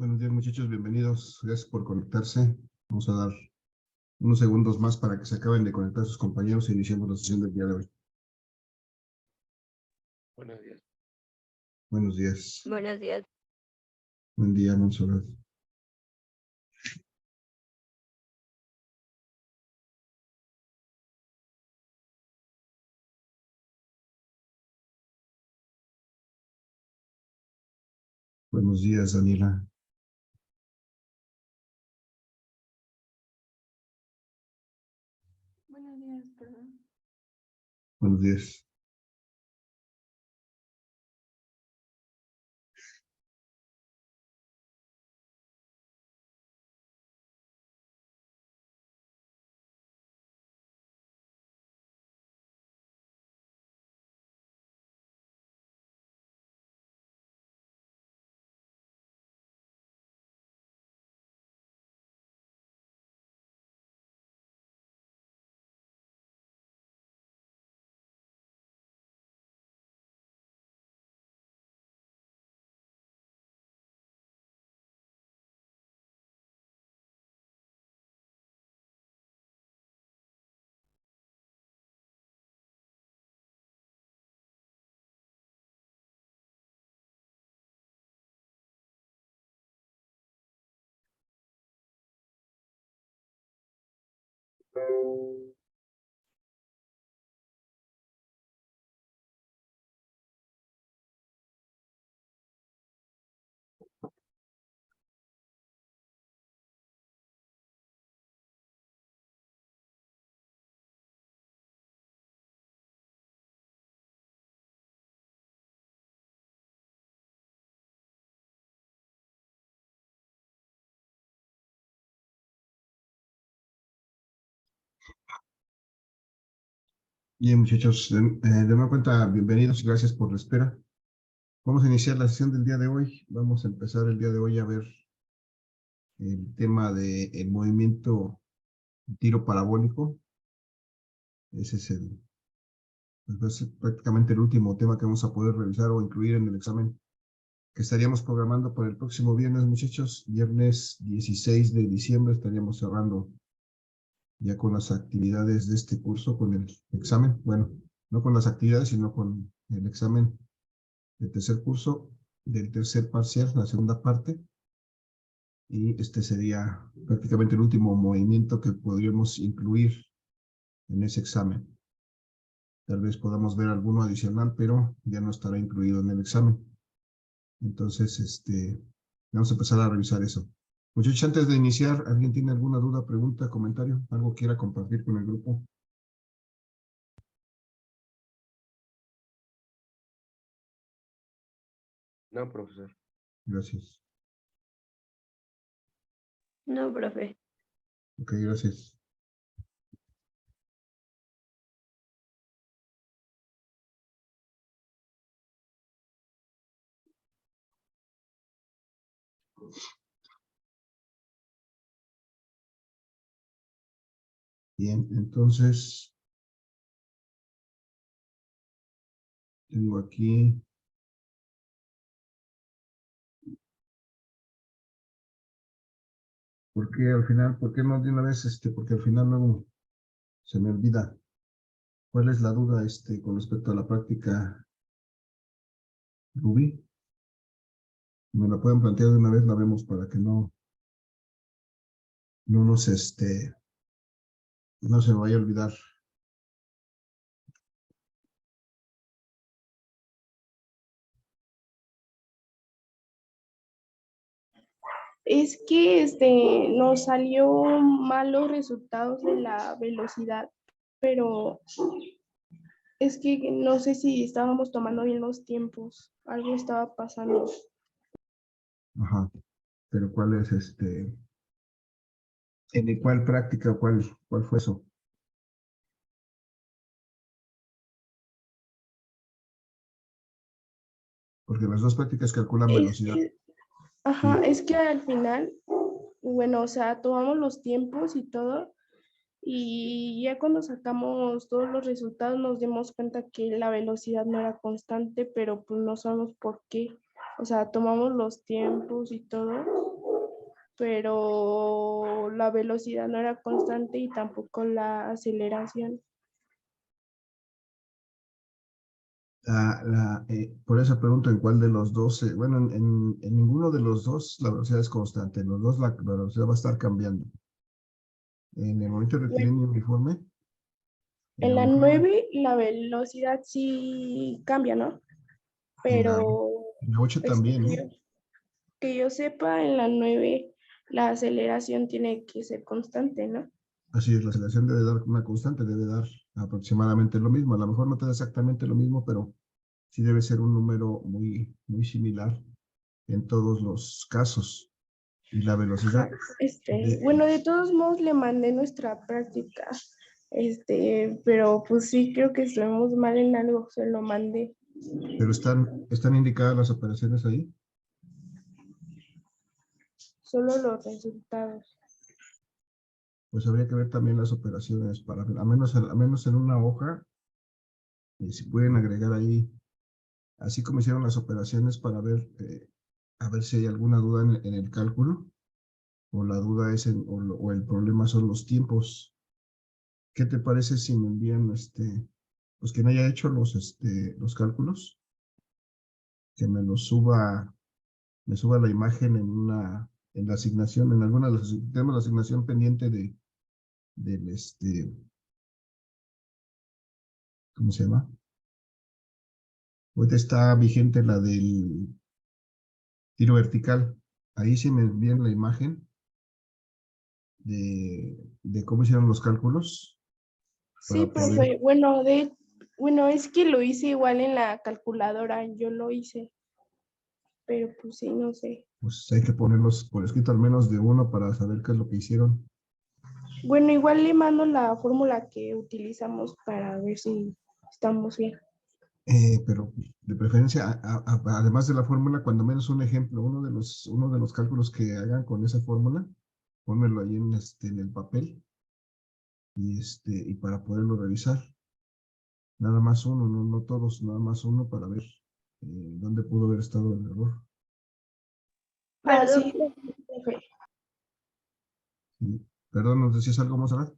Buenos días, muchachos, bienvenidos. Gracias por conectarse. Vamos a dar unos segundos más para que se acaben de conectar sus compañeros e iniciemos la sesión del día de hoy. Buenos días. Buenos días. Buenos días. Buen día, Montserrat. Buenos días, Daniela. Buenos días, perdón. Buenos días. Bien, muchachos, de nueva cuenta, bienvenidos y gracias por la espera. Vamos a iniciar la sesión del día de hoy. Vamos a empezar el día de hoy a ver el tema del movimiento tiro parabólico. Ese es pues, prácticamente el último tema que vamos a poder revisar o incluir en el examen que estaríamos programando para el próximo viernes, muchachos. Viernes 16 de diciembre estaríamos cerrando ya con las actividades de este curso, con el examen. Bueno, no con las actividades, sino con el examen del tercer curso, del tercer parcial, la segunda parte. Y este sería prácticamente el último movimiento que podríamos incluir en ese examen. Tal vez podamos ver alguno adicional, pero ya no estará incluido en el examen. Entonces, vamos a empezar a revisar eso. Muchachos, antes de iniciar, ¿alguien tiene alguna duda, pregunta, comentario? ¿Algo quiera compartir con el grupo? No, profesor. Gracias. No, profe. Ok, gracias. Bien, entonces, tengo aquí... ¿Por qué al final? ¿Por qué no de una vez? Porque al final luego se me olvida. ¿Cuál es la duda con respecto a la práctica Ruby? Me la pueden plantear de una vez, la vemos para que no nos, no se me vaya a olvidar. Es que nos salió mal los resultados de la velocidad, pero es que no sé si estábamos tomando bien los tiempos, algo estaba pasando. Ajá. Pero ¿cuál es en cuál práctica, cuál fue eso? Porque las dos prácticas calculan velocidad. Es que al final, bueno, o sea, tomamos los tiempos y todo, y ya cuando sacamos todos los resultados nos dimos cuenta que la velocidad no era constante, pero pues no sabemos por qué. O sea, tomamos los tiempos y todo, pero la velocidad no era constante y tampoco la aceleración. Por eso pregunto en cuál de los dos, bueno, en ninguno de los dos la velocidad es constante, en los dos la velocidad va a estar cambiando. En el momento de rectilíneo uniforme, En la 9 la velocidad sí cambia, ¿no? en la, Pero en la 8 pues, también, ¿eh? que yo sepa, en la 9 la aceleración tiene que ser constante, ¿no? Así es, la aceleración debe dar una constante, debe dar aproximadamente lo mismo. A lo mejor no te da exactamente lo mismo, pero sí debe ser un número muy, muy similar en todos los casos. Y la velocidad Bueno, de todos modos le mandé nuestra práctica, pero pues sí creo que estuvimos mal en algo, se lo mandé. pero están indicadas las operaciones ahí. Solo los resultados. Pues habría que ver también las operaciones para ver, al menos en una hoja, si pueden agregar ahí, así como hicieron las operaciones para ver, a ver si hay alguna duda en el cálculo, o la duda es o el problema son los tiempos. ¿Qué te parece si me envían, pues que no haya hecho los cálculos, que me suba la imagen en la asignación, en alguna de las, tenemos la asignación pendiente del, ¿cómo se llama? Ahorita está vigente la del tiro vertical. Ahí sí me envían la imagen de cómo hicieron los cálculos Sí, para poder, profe, bueno, es que lo hice igual en la calculadora, yo lo hice, pero pues sí, no sé. pues hay que ponerlos por escrito al menos de uno para saber qué es lo que hicieron. Bueno, igual le mando la fórmula que utilizamos para ver si estamos bien. Pero de preferencia, además de la fórmula, cuando menos un ejemplo, uno de los cálculos que hagan con esa fórmula, pónmelo ahí en el papel y para poderlo revisar. Nada más uno, no todos, nada más uno para ver dónde pudo haber estado el error. Ah, Perdón, sí, profe. Sí. Perdón, ¿nos decías algo más, Arad?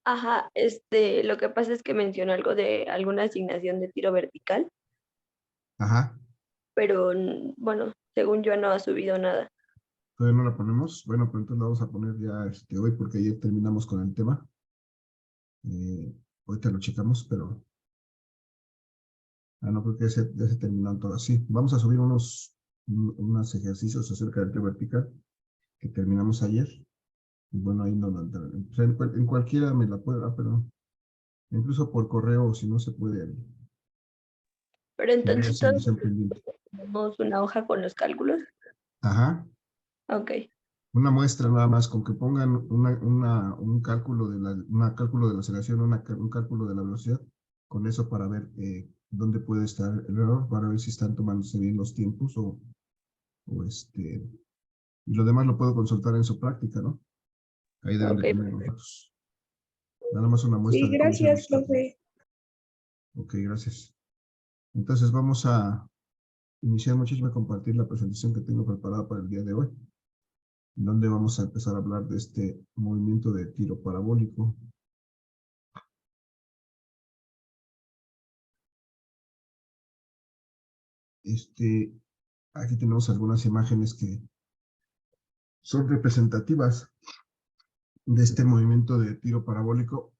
ajá, lo que pasa es que mencionó algo de alguna asignación de tiro vertical, Ajá, pero bueno, según yo no ha subido nada. todavía no la ponemos. Bueno, pero entonces la vamos a poner ya hoy porque ayer terminamos con el tema. Ahorita lo checamos, pero no creo que ya se terminaron todas. Sí, vamos a subir unos ejercicios acerca del tiro vertical que terminamos ayer. Y bueno, ahí no, o sea, en cualquiera me la puede dar, pero incluso por correo, si no se puede, Pero ya hay entonces todos asignación pendiente. tenemos una hoja con los cálculos. Ajá, Ok, una muestra nada más, con que pongan un cálculo cálculo de la aceleración, un cálculo de la velocidad, con eso para ver dónde puede estar el error, para ver si están tomándose bien los tiempos o y lo demás lo puedo consultar en su práctica, ¿no? Ahí deben de ok. tener los datos. Nada más una muestra Sí, de cómo hicieron gracias, los cálculos. profe. Ok, gracias. Entonces vamos a iniciar, muchachos, a compartir la presentación que tengo preparada para el día de hoy, donde vamos a empezar a hablar de este movimiento de tiro parabólico. Aquí tenemos algunas imágenes que son representativas de este movimiento de tiro parabólico.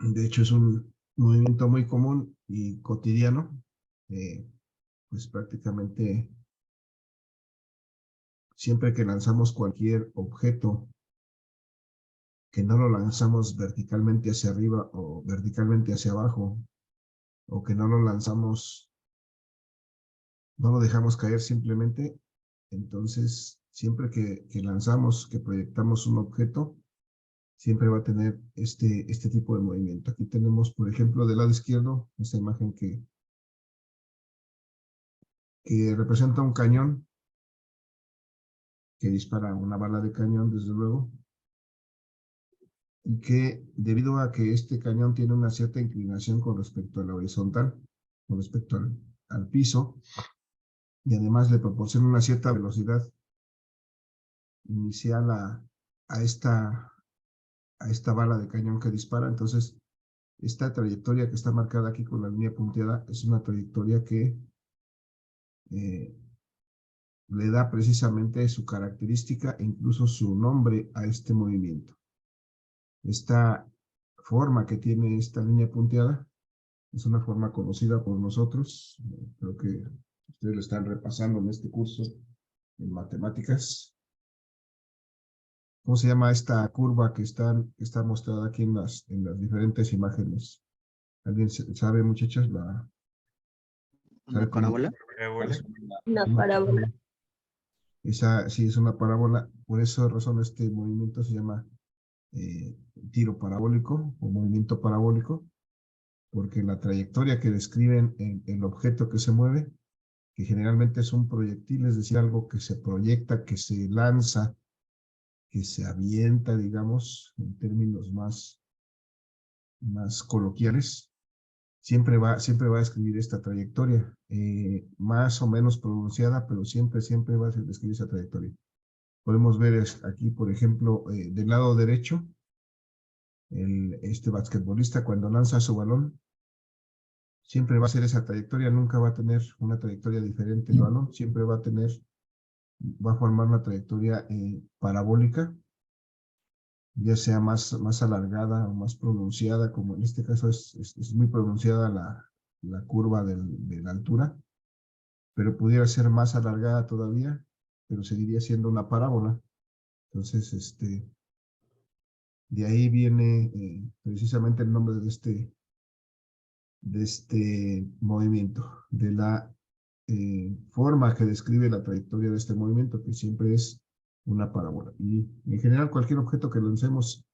De hecho, es un movimiento muy común y cotidiano. Pues prácticamente siempre que lanzamos cualquier objeto, que no lo lanzamos verticalmente hacia arriba o verticalmente hacia abajo, o que no lo lanzamos, no lo dejamos caer simplemente, entonces siempre que lanzamos, que proyectamos un objeto, siempre va a tener este tipo de movimiento. Aquí tenemos, por ejemplo, del lado izquierdo, esta imagen que representa un cañón que dispara una bala de cañón, desde luego, y que debido a que este cañón tiene una cierta inclinación con respecto a la horizontal, con respecto al piso, y además le proporciona una cierta velocidad inicial a esta bala de cañón que dispara. Entonces, esta trayectoria que está marcada aquí con la línea punteada es una trayectoria que le da precisamente su característica e incluso su nombre a este movimiento. Esta forma que tiene esta línea punteada es una forma conocida por nosotros. Creo que ustedes lo están repasando en este curso en matemáticas. ¿Cómo se llama esta curva que está mostrada aquí en las diferentes imágenes? ¿Alguien sabe, muchachos? ¿Una ¿Sabe cómo? parábola? Una Una parábola. Esa sí es una parábola. Por esa razón este movimiento se llama tiro parabólico o movimiento parabólico, porque la trayectoria que describen el objeto que se mueve, que generalmente es un proyectil, es decir, algo que se proyecta, que se lanza, que se avienta, digamos, en términos más coloquiales, siempre va a describir esta trayectoria, más o menos pronunciada, pero siempre va a describir esa trayectoria. Podemos ver aquí, por ejemplo, del lado derecho, este basquetbolista cuando lanza su balón, siempre va a ser esa trayectoria, nunca va a tener una trayectoria diferente el balón, siempre va a formar una trayectoria parabólica, ya sea más alargada o más pronunciada, como en este caso es muy pronunciada la curva de la altura, pero pudiera ser más alargada todavía, pero seguiría siendo una parábola. Entonces, de ahí viene precisamente el nombre de este movimiento, de la forma que describe la trayectoria de este movimiento, que siempre es una parábola. Y en general cualquier objeto que lancemos,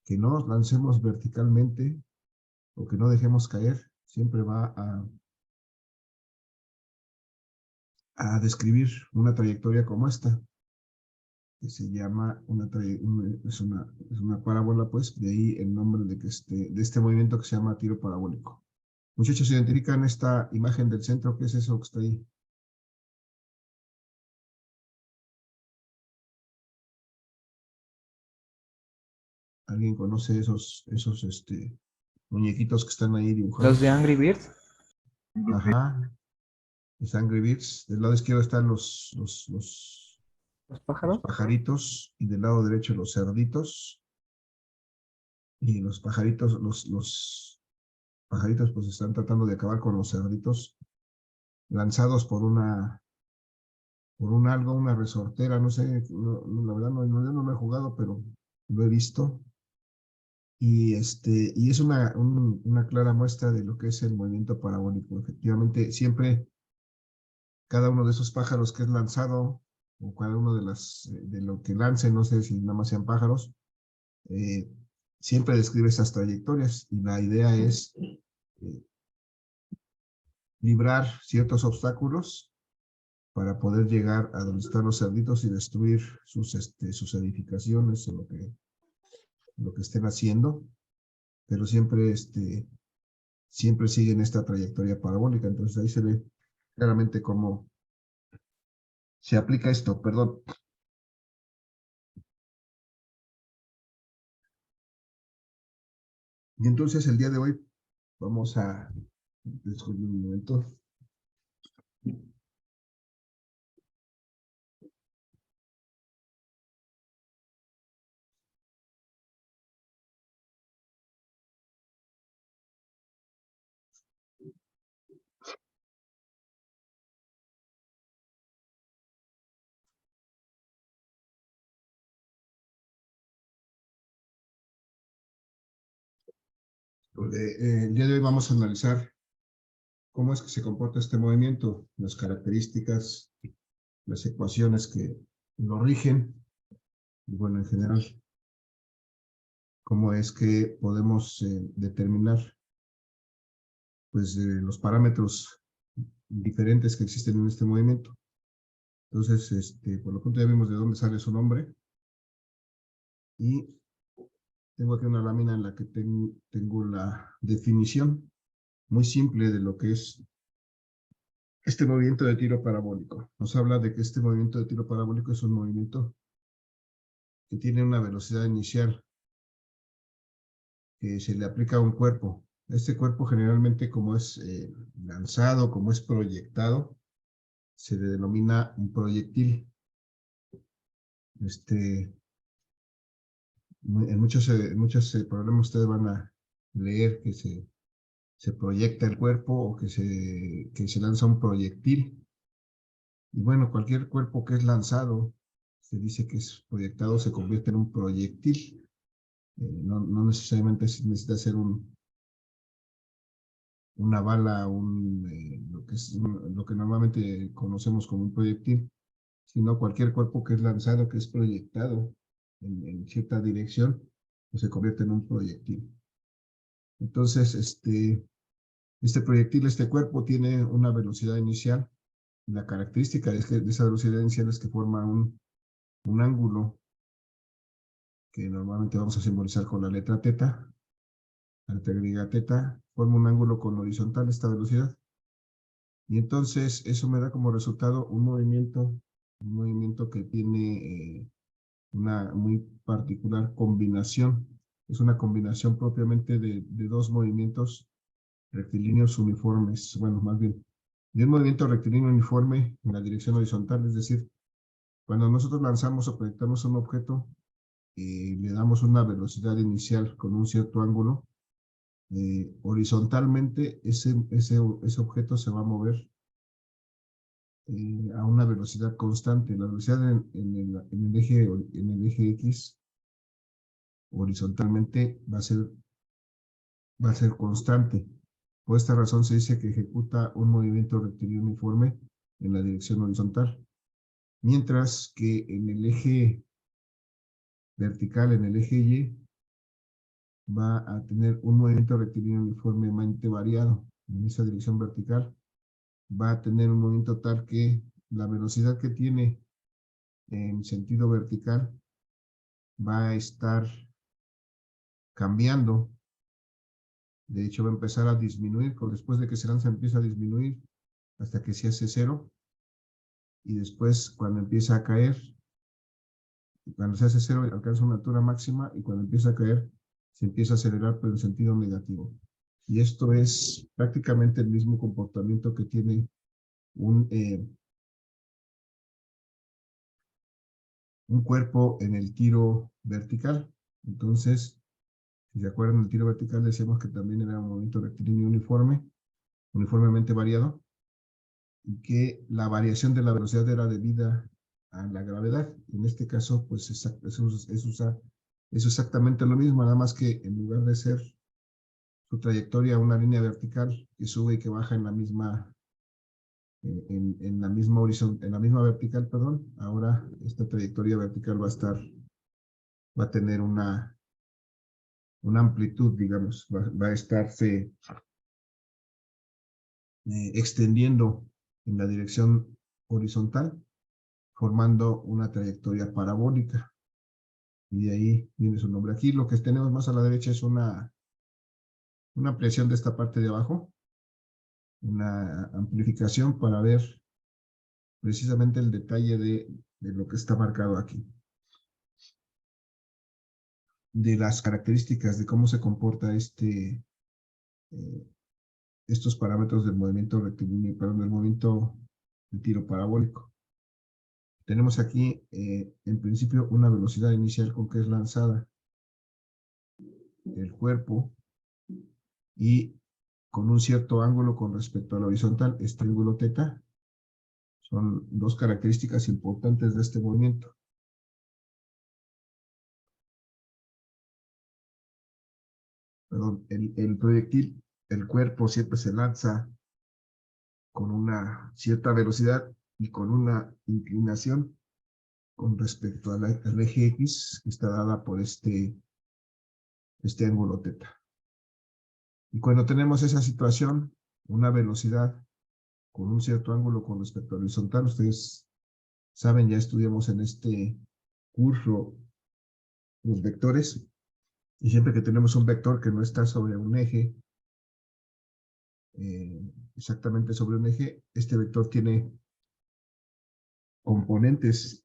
que no lancemos verticalmente o que no dejemos caer, siempre va a describir una trayectoria como esta, que se llama es una parábola, pues, de ahí el nombre de este movimiento que se llama tiro parabólico. Muchachos, identifican esta imagen del centro, ¿qué es eso que está ahí? ¿Alguien conoce esos muñequitos que están ahí dibujados? ¿Los de Angry Birds? Ajá, es Angry Birds. Del lado izquierdo están los ¿Los pájaros? pajaritos y del lado derecho los cerditos. Y los pajaritos, los pajaritos pues están tratando de acabar con los cerditos lanzados por una resortera, no sé, la verdad no lo he jugado, pero lo he visto. Y es una clara muestra de lo que es el movimiento parabólico. Efectivamente, siempre cada uno de esos pájaros que es lanzado, o cada uno de lo que lance, no sé si nada más sean pájaros, siempre describe esas trayectorias. Y la idea es librar ciertos obstáculos para poder llegar a donde están los cerditos y destruir sus edificaciones o lo que estén haciendo, pero siempre siguen esta trayectoria parabólica. Entonces ahí se ve claramente cómo se aplica esto, perdón. Y entonces el día de hoy vamos a descubrir un momento. El día de hoy vamos a analizar cómo es que se comporta este movimiento, las características, las ecuaciones que lo rigen, y bueno, en general, cómo es que podemos determinar pues, los parámetros diferentes que existen en este movimiento. Entonces, por lo pronto ya vimos de dónde sale su nombre. Y tengo aquí una lámina en la que tengo la definición muy simple de lo que es este movimiento de tiro parabólico. Nos habla de que este movimiento de tiro parabólico es un movimiento que tiene una velocidad inicial que se le aplica a un cuerpo. Este cuerpo generalmente, como es lanzado, como es proyectado, se le denomina un proyectil. En muchos problemas ustedes van a leer que se proyecta el cuerpo o que se lanza un proyectil. Y bueno, cualquier cuerpo que es lanzado, se dice que es proyectado, se convierte en un proyectil. No necesariamente necesita ser una bala, lo que normalmente conocemos como un proyectil, sino cualquier cuerpo que es lanzado, que es proyectado en cierta dirección, pues se convierte en un proyectil. Entonces, este proyectil, este cuerpo, tiene una velocidad inicial. La característica de esa velocidad inicial es que forma un ángulo que normalmente vamos a simbolizar con la letra teta. La letra griega teta forma un ángulo con horizontal esta velocidad. Y entonces eso me da como resultado un movimiento que tiene una muy particular combinación. Es una combinación propiamente de dos movimientos rectilíneos uniformes. Bueno, más bien, de un movimiento rectilíneo uniforme en la dirección horizontal, es decir, cuando nosotros lanzamos o proyectamos un objeto y le damos una velocidad inicial con un cierto ángulo, horizontalmente ese objeto se va a mover a una velocidad constante. La velocidad en el eje X horizontalmente va a ser constante. Por esta razón se dice que ejecuta un movimiento rectilíneo uniforme en la dirección horizontal. Mientras que en el eje vertical, en el eje Y, va a tener un movimiento rectilíneo uniformemente variado. En esa dirección vertical va a tener un movimiento tal que la velocidad que tiene en sentido vertical va a estar cambiando. De hecho, va a empezar a disminuir. Después de que se lanza, empieza a disminuir hasta que se hace cero. Y después, cuando empieza a caer, cuando se hace cero, alcanza una altura máxima. Y cuando empieza a caer, se empieza a acelerar, pero en sentido negativo. Y esto es prácticamente el mismo comportamiento que tiene un cuerpo en el tiro vertical. Entonces, si se acuerdan, el tiro vertical decíamos que también era un movimiento rectilíneo uniformemente variado, y que la variación de la velocidad era debida a la gravedad. En este caso, pues es exactamente lo mismo, nada más que en lugar de ser su trayectoria una línea vertical que sube y que baja en la misma en la misma vertical, perdón, ahora esta trayectoria vertical va a tener una amplitud, digamos, va a estarse extendiendo en la dirección horizontal, formando una trayectoria parabólica. Y de ahí viene su nombre. Aquí lo que tenemos más a la derecha es una ampliación de esta parte de abajo, una amplificación para ver precisamente el detalle de lo que está marcado aquí. De las características de cómo se comporta estos parámetros del movimiento rectilíneo, perdón, del movimiento de tiro parabólico. Tenemos aquí, en principio, una velocidad inicial con que es lanzada el cuerpo y con un cierto ángulo con respecto a la horizontal, este ángulo teta. Son dos características importantes de este movimiento. Perdón, el proyectil, el cuerpo siempre se lanza con una cierta velocidad y con una inclinación con respecto al eje X, que está dada por este ángulo teta. Y cuando tenemos esa situación, una velocidad con un cierto ángulo con respecto al horizontal, ustedes saben, ya estudiamos en este curso los vectores, y siempre que tenemos un vector que no está sobre un eje, exactamente sobre un eje, este vector tiene componentes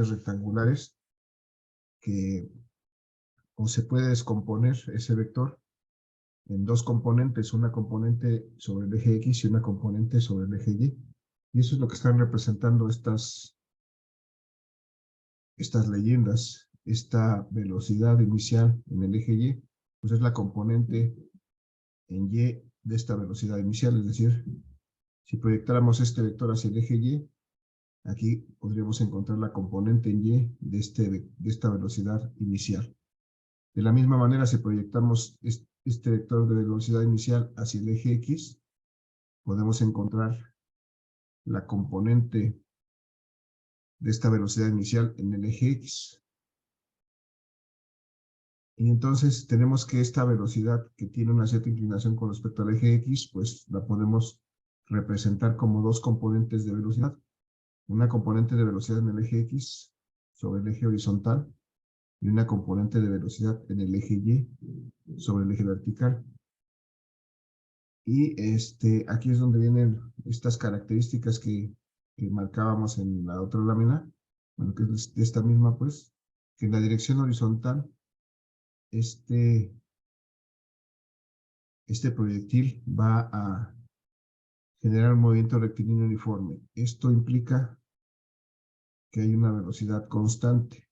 rectangulares que o se puede descomponer ese vector en dos componentes, una componente sobre el eje X y una componente sobre el eje Y. Y eso es lo que están representando estas leyendas. Esta velocidad inicial en el eje Y, pues es la componente en Y de esta velocidad inicial, es decir, si proyectáramos este vector hacia el eje Y, aquí podríamos encontrar la componente en Y de esta velocidad inicial. De la misma manera, si proyectamos este vector de velocidad inicial hacia el eje X, podemos encontrar la componente de esta velocidad inicial en el eje X. Y entonces tenemos que esta velocidad que tiene una cierta inclinación con respecto al eje X, pues la podemos representar como dos componentes de velocidad. Una componente de velocidad en el eje X sobre el eje horizontal y una componente de velocidad en el eje Y sobre el eje vertical. Y aquí es donde vienen estas características que marcábamos en la otra lámina, bueno, que es de esta misma, pues, que en la dirección horizontal este proyectil va a generar un movimiento rectilíneo uniforme. Esto implica que hay una velocidad constante.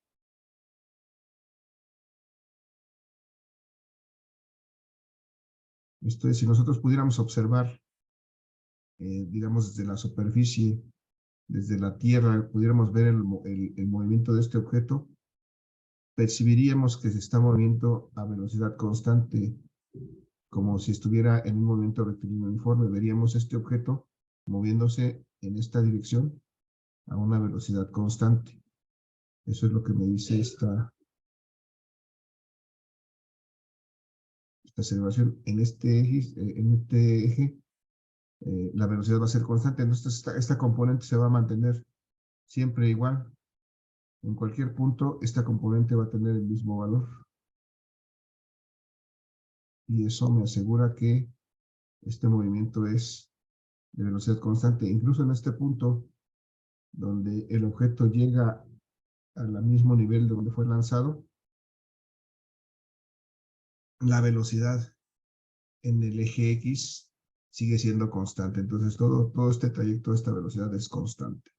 Esto es, si nosotros pudiéramos observar, digamos, desde la superficie, desde la Tierra, pudiéramos ver el movimiento de este objeto, percibiríamos que se está moviendo a velocidad constante, como si estuviera en un movimiento rectilíneo uniforme. Veríamos este objeto moviéndose en esta dirección a una velocidad constante. Eso es lo que me dice esta observación. En este eje, la velocidad va a ser constante. Entonces esta componente se va a mantener siempre igual. En cualquier punto, esta componente va a tener el mismo valor. Y eso me asegura que este movimiento es de velocidad constante. Incluso en este punto, donde el objeto llega al mismo nivel de donde fue lanzado, la velocidad en el eje X sigue siendo constante. Entonces todo este trayecto de esta velocidad es constante.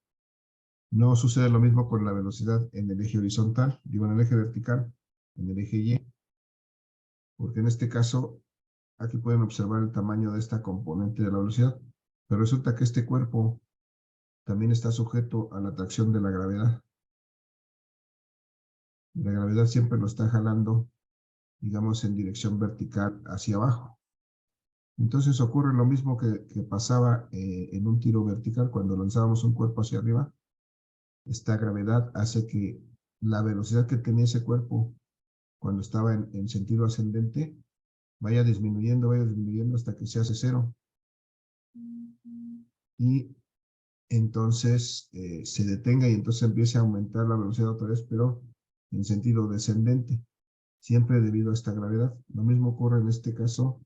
No sucede lo mismo con la velocidad en el eje horizontal, digo en el eje vertical, en el eje Y, porque en este caso aquí pueden observar el tamaño de esta componente de la velocidad, pero resulta que este cuerpo también está sujeto a la atracción de la gravedad. La gravedad siempre lo está jalando, digamos, en dirección vertical hacia abajo. Entonces ocurre lo mismo que pasaba en un tiro vertical cuando lanzábamos un cuerpo hacia arriba. Esta gravedad hace que la velocidad que tenía ese cuerpo cuando estaba en sentido ascendente vaya disminuyendo hasta que se hace cero. Y entonces se detenga y entonces empiece a aumentar la velocidad otra vez, pero en sentido descendente, siempre debido a esta gravedad. Lo mismo ocurre en este caso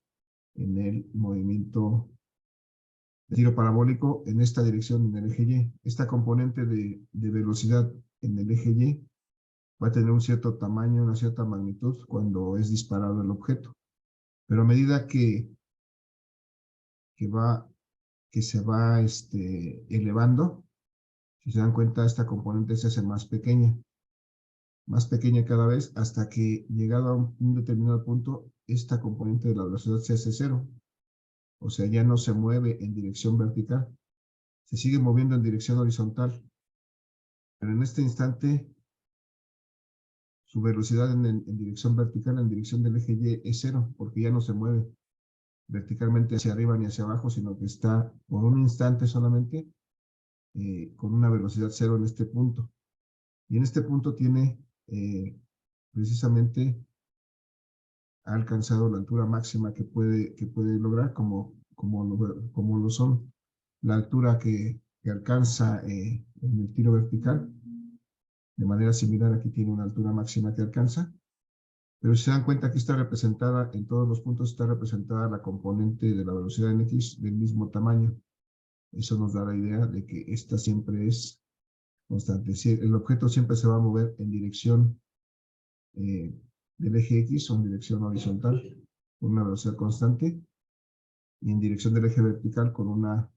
en el movimiento de tiro parabólico en esta dirección en el eje Y. Esta componente de velocidad en el eje Y va a tener un cierto tamaño, una cierta magnitud cuando es disparado el objeto. Pero a medida que se va elevando, si se dan cuenta, esta componente se hace más pequeña cada vez, hasta que llegado a un determinado punto, esta componente de la velocidad se hace cero. O sea, ya no se mueve en dirección vertical, se sigue moviendo en dirección horizontal. Pero en este instante, su velocidad en dirección vertical, en dirección del eje Y, es cero, porque ya no se mueve verticalmente hacia arriba ni hacia abajo, sino que está por un instante solamente con una velocidad cero en este punto. Y en este punto tiene precisamente ha alcanzado la altura máxima que puede lograr, como lo son la altura que alcanza en el tiro vertical. De manera similar, aquí tiene una altura máxima que alcanza. Pero si se dan cuenta, aquí está representada, en todos los puntos está representada la componente de la velocidad en X del mismo tamaño. Eso nos da la idea de que esta siempre es constante. El objeto siempre se va a mover en dirección del eje X o en dirección horizontal con una velocidad constante y en dirección del eje vertical con una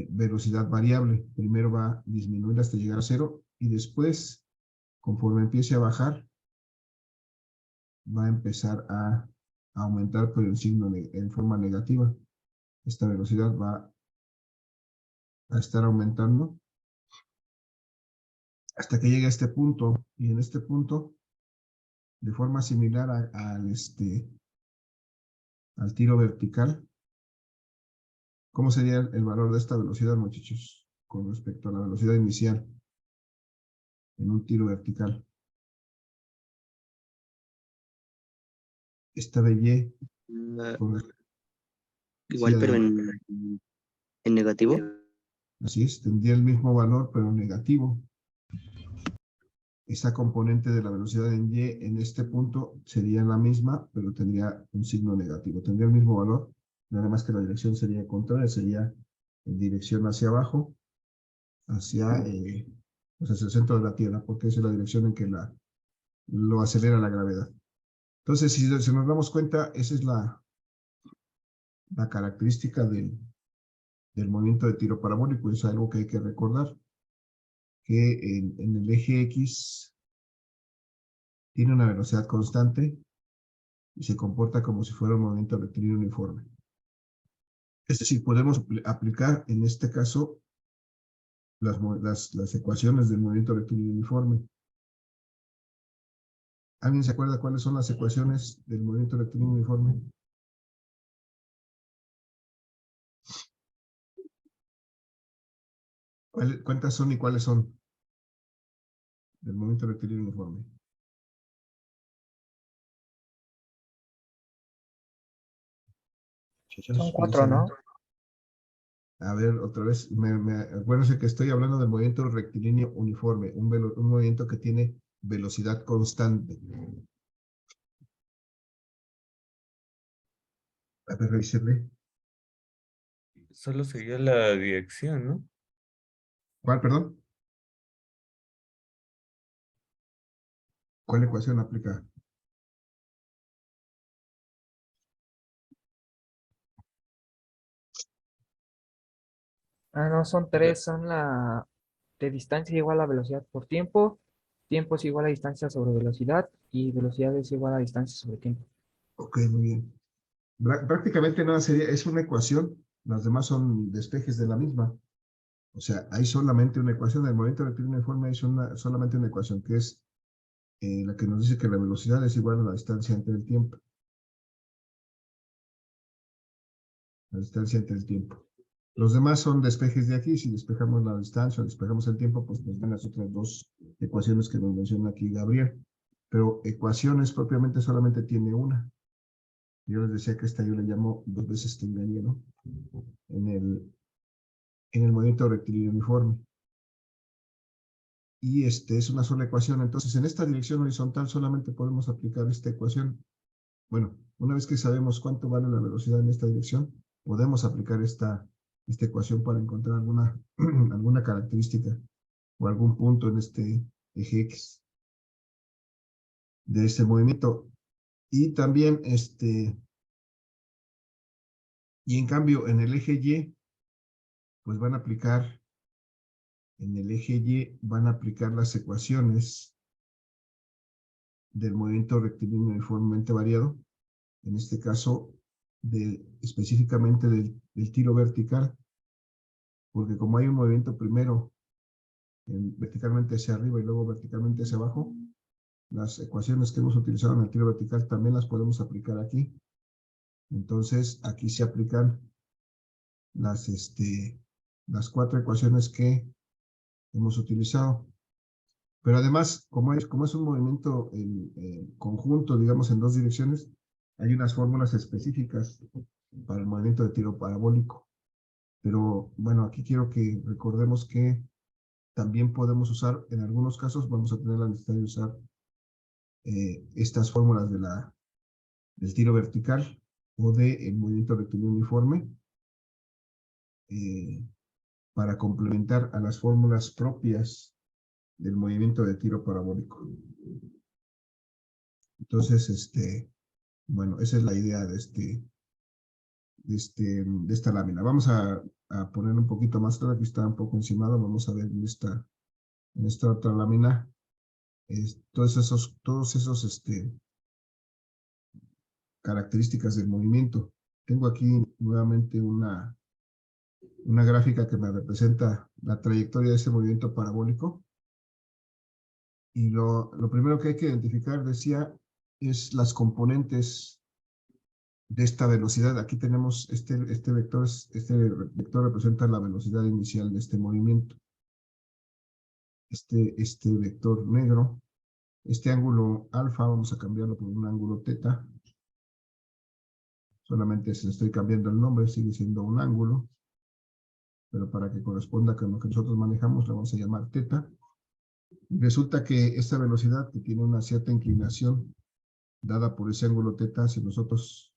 velocidad variable. Primero va a disminuir hasta llegar a cero y después, conforme empiece a bajar, va a empezar a aumentar pero en forma negativa. Esta velocidad va a estar aumentando hasta que llegue a este punto, y en este punto, de forma similar al tiro vertical, ¿cómo sería el valor de esta velocidad, muchachos, con respecto a la velocidad inicial en un tiro vertical? Esta de Y, Ah, con- igual, sí, pero adelante. en negativo. Así es, tendría el mismo valor, pero negativo. Esa componente de la velocidad en Y en este punto sería la misma, pero tendría un signo negativo. Tendría el mismo valor, nada más que la dirección sería contraria, sería en dirección hacia abajo, hacia, pues hacia el centro de la Tierra, porque esa es la dirección en que lo acelera la gravedad. Entonces, si nos damos cuenta, esa es la característica del movimiento de tiro parabólico. Es algo que hay que recordar, que en el eje X tiene una velocidad constante y se comporta como si fuera un movimiento rectilíneo uniforme. Es decir, podemos aplicar en este caso las ecuaciones del movimiento rectilíneo uniforme. ¿Alguien se acuerda cuáles son las ecuaciones del movimiento rectilíneo uniforme? ¿Cuántas son y cuáles son del movimiento rectilíneo uniforme? Son 4, ¿no? A ver, otra vez, acuérdense que estoy hablando del movimiento rectilíneo uniforme, un movimiento que tiene velocidad constante. A ver, revísenle. Solo sería la dirección, ¿no? ¿Cuál, perdón? ¿Cuál ecuación aplica? Ah, no, son 3, son la de distancia igual a velocidad por tiempo, tiempo es igual a distancia sobre velocidad y velocidad es igual a distancia sobre tiempo. Ok, muy bien. Prácticamente nada sería, es una ecuación, las demás son despejes de la misma. O sea, hay solamente una ecuación, el movimiento rectilíneo uniforme hay solamente una ecuación, que es la que nos dice que la velocidad es igual a la distancia entre el tiempo. La distancia entre el tiempo. Los demás son despejes de aquí. Si despejamos la distancia o despejamos el tiempo, pues nos dan las otras dos ecuaciones que nos menciona aquí Gabriel. Pero ecuaciones propiamente solamente tiene una. Yo les decía que esta yo le llamo dos veces te engañé, ¿no? En el movimiento rectilíneo uniforme. Y es una sola ecuación. Entonces, en esta dirección horizontal solamente podemos aplicar esta ecuación. Bueno, una vez que sabemos cuánto vale la velocidad en esta dirección, podemos aplicar esta ecuación para encontrar alguna característica o algún punto en este eje X de este movimiento. Y también, y en cambio, en el eje Y, pues en el eje Y van a aplicar las ecuaciones del movimiento rectilíneo uniformemente variado, en este caso, específicamente del tiro vertical, porque como hay un movimiento primero verticalmente hacia arriba y luego verticalmente hacia abajo, las ecuaciones que hemos utilizado en el tiro vertical también las podemos aplicar aquí. Entonces, aquí se aplican las cuatro ecuaciones que hemos utilizado. Pero además, como es un movimiento en conjunto, digamos, en dos direcciones, hay unas fórmulas específicas para el movimiento de tiro parabólico. Pero bueno, aquí quiero que recordemos que también podemos usar, en algunos casos vamos a tener la necesidad de usar estas fórmulas del tiro vertical o del movimiento rectilíneo uniforme para complementar a las fórmulas propias del movimiento de tiro parabólico. Entonces, bueno, esa es la idea de esta lámina. Vamos a poner un poquito más claro, aquí está un poco encimado, vamos a ver en esta otra lámina, todos esos, características del movimiento. Tengo aquí nuevamente una gráfica que me representa la trayectoria de ese movimiento parabólico. Y lo primero que hay que identificar, decía, es las componentes de esta velocidad. Aquí tenemos este vector representa la velocidad inicial de este movimiento. Este vector negro, este ángulo alfa, vamos a cambiarlo por un ángulo teta. Solamente se le estoy cambiando el nombre, sigue siendo un ángulo, pero para que corresponda con lo que nosotros manejamos, le vamos a llamar teta. Resulta que esta velocidad, que tiene una cierta inclinación dada por ese ángulo teta, si nosotros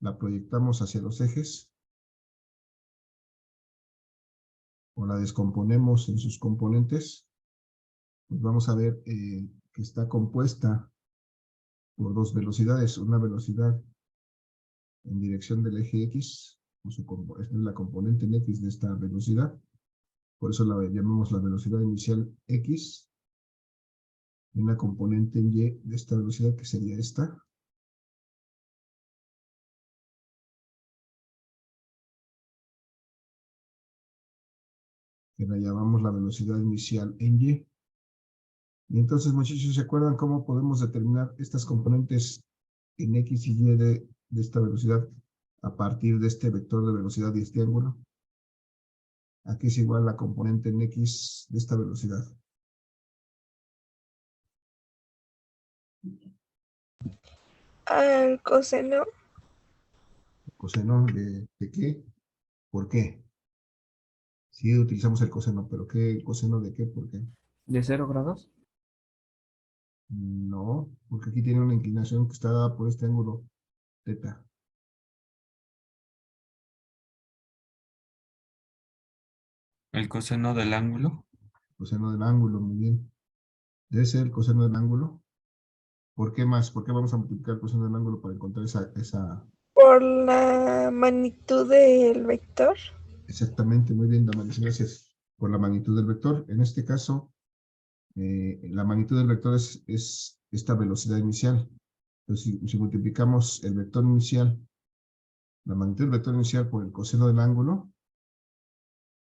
la proyectamos hacia los ejes, o la descomponemos en sus componentes, pues vamos a ver que está compuesta por dos velocidades. Una velocidad en dirección del eje X, esta es la componente en X de esta velocidad, por eso la llamamos la velocidad inicial X, y una componente en Y de esta velocidad, que sería esta. Que la llamamos la velocidad inicial en Y. Y entonces, muchachos, ¿se acuerdan cómo podemos determinar estas componentes en X y Y de esta velocidad a partir de este vector de velocidad y este ángulo? Aquí es igual la componente en X de esta velocidad. Coseno. ¿Coseno de qué? ¿Por qué? Sí utilizamos el coseno, pero ¿qué coseno de qué? ¿Por qué? ¿De 0 grados? No, porque aquí tiene una inclinación que está dada por este ángulo teta. El coseno del ángulo. Coseno del ángulo, muy bien. Debe ser el coseno del ángulo. ¿Por qué más? ¿Por qué vamos a multiplicar el coseno del ángulo para encontrar esa... Por la magnitud del vector. Exactamente, muy bien, Damaris, gracias. Por la magnitud del vector. En este caso, la magnitud del vector es esta velocidad inicial. Entonces, si multiplicamos el vector inicial, la magnitud del vector inicial por el coseno del ángulo,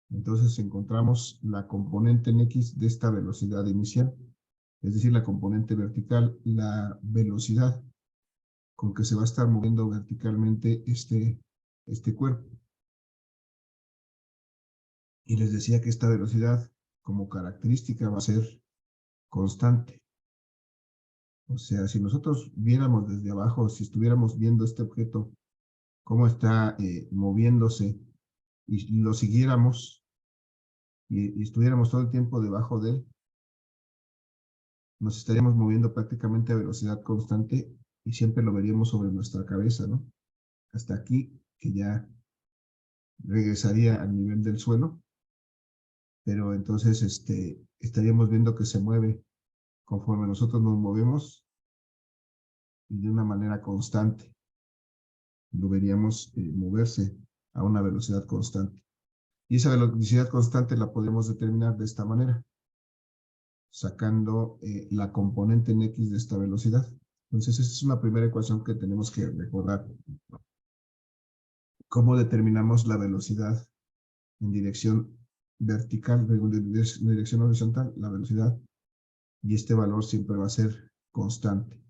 entonces encontramos la componente en X de esta velocidad inicial, es decir, la componente vertical, la velocidad con que se va a estar moviendo verticalmente este cuerpo. Y les decía que esta velocidad, como característica, va a ser constante. O sea, si nosotros viéramos desde abajo, si estuviéramos viendo este objeto, cómo está moviéndose, y lo siguiéramos, y estuviéramos todo el tiempo debajo de él, nos estaríamos moviendo prácticamente a velocidad constante, y siempre lo veríamos sobre nuestra cabeza, ¿no? Hasta aquí, que ya regresaría al nivel del suelo, pero entonces estaríamos viendo que se mueve conforme nosotros nos movemos y de una manera constante. Lo veríamos moverse a una velocidad constante. Y esa velocidad constante la podemos determinar de esta manera, sacando la componente en X de esta velocidad. Entonces, esa es una primera ecuación que tenemos que recordar. ¿Cómo determinamos la velocidad en dirección vertical, en dirección horizontal? La velocidad, y este valor siempre va a ser constante.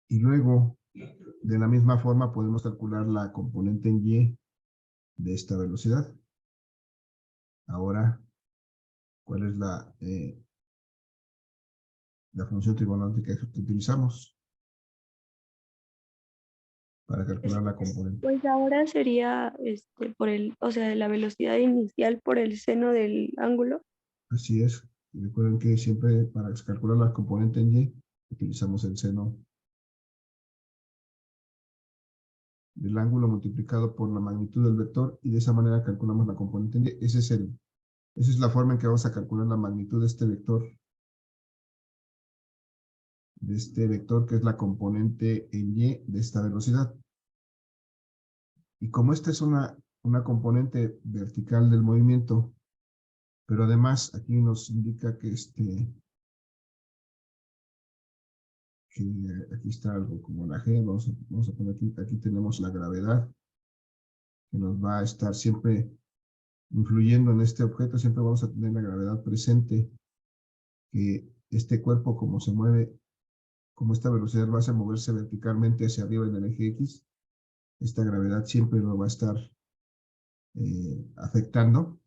Y luego, de la misma forma, podemos calcular la componente en Y de esta velocidad. Ahora, ¿cuál es la función trigonométrica que utilizamos para calcular la componente? Pues ahora sería por o sea, la velocidad inicial por el seno del ángulo. Así es. Y recuerden que siempre para calcular la componente en Y utilizamos el seno del ángulo multiplicado por la magnitud del vector, y de esa manera calculamos la componente en Y. Esa es la forma en que vamos a calcular la magnitud de este vector de este vector que es la componente en y de esta velocidad. Y como esta es una componente vertical del movimiento, pero además aquí nos indica que aquí está algo como la G, vamos a poner aquí tenemos la gravedad, que nos va a estar siempre influyendo en este objeto, siempre vamos a tener la gravedad presente, que este cuerpo como se mueve, como esta velocidad va a moverse verticalmente hacia arriba en el eje X, esta gravedad siempre lo va a estar afectando,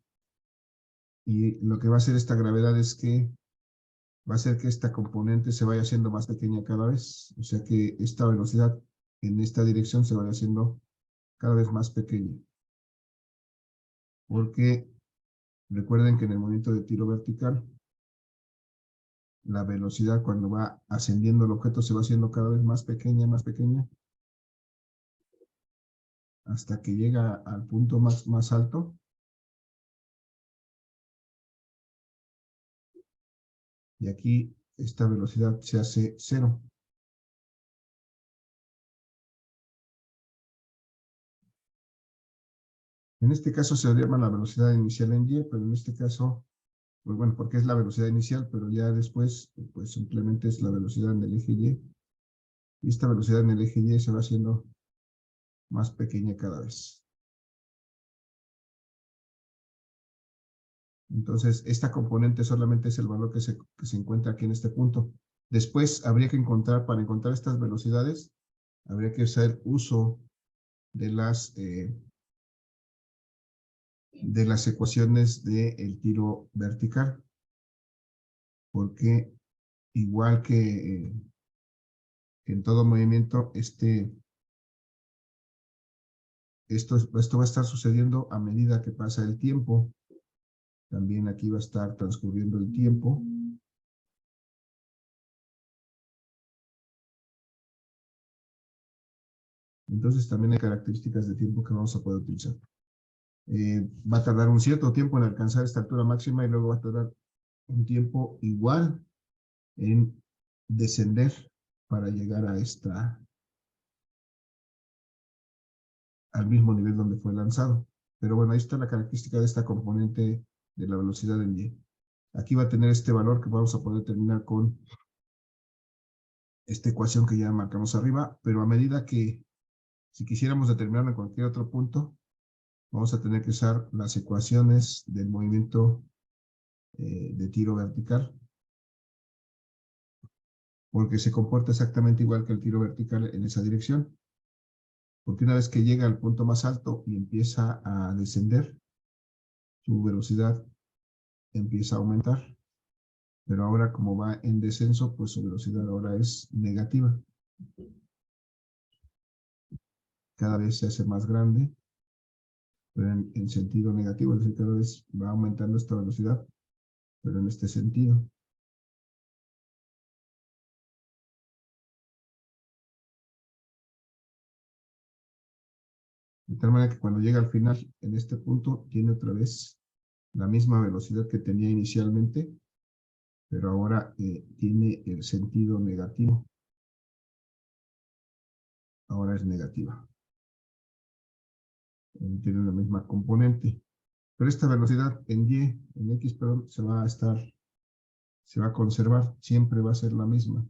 y lo que va a hacer esta gravedad es que va a hacer que esta componente se vaya haciendo más pequeña cada vez, o sea que esta velocidad en esta dirección se vaya haciendo cada vez más pequeña. Porque recuerden que en el movimiento de tiro vertical, la velocidad cuando va ascendiendo el objeto se va haciendo cada vez más pequeña, hasta que llega al punto más alto. Y aquí esta velocidad se hace 0. En este caso se llama la velocidad inicial en y, pero en este caso, pues bueno, porque es la velocidad inicial, pero ya después, pues simplemente es la velocidad en el eje y. Y esta velocidad en el eje y se va haciendo más pequeña cada vez. Entonces, esta componente solamente es el valor que se encuentra aquí en este punto. Después, habría que encontrar, para encontrar estas velocidades, habría que hacer uso de las ecuaciones del tiro vertical. Porque, igual que en todo movimiento, esto va a estar sucediendo a medida que pasa el tiempo. También aquí va a estar transcurriendo el tiempo. Entonces también hay características de tiempo que vamos a poder utilizar. Va a tardar un cierto tiempo en alcanzar esta altura máxima y luego va a tardar un tiempo igual en descender para llegar al mismo nivel donde fue lanzado. Pero bueno, ahí está la característica de esta componente de la velocidad en y. Aquí va a tener este valor que vamos a poder determinar con esta ecuación que ya marcamos arriba, pero a medida que, si quisiéramos determinarlo en cualquier otro punto, vamos a tener que usar las ecuaciones del movimiento de tiro vertical, porque se comporta exactamente igual que el tiro vertical en esa dirección. Porque una vez que llega al punto más alto y empieza a descender, su velocidad empieza a aumentar. Pero ahora, como va en descenso, pues su velocidad ahora es negativa. Cada vez se hace más grande, pero en sentido negativo, es decir, cada vez va aumentando esta velocidad, pero en este sentido. De tal manera que cuando llega al final, en este punto, tiene otra vez la misma velocidad que tenía inicialmente, pero ahora tiene el sentido negativo. Ahora es negativa. Tiene la misma componente. Pero esta velocidad en y, en x, perdón, se va a conservar, siempre va a ser la misma.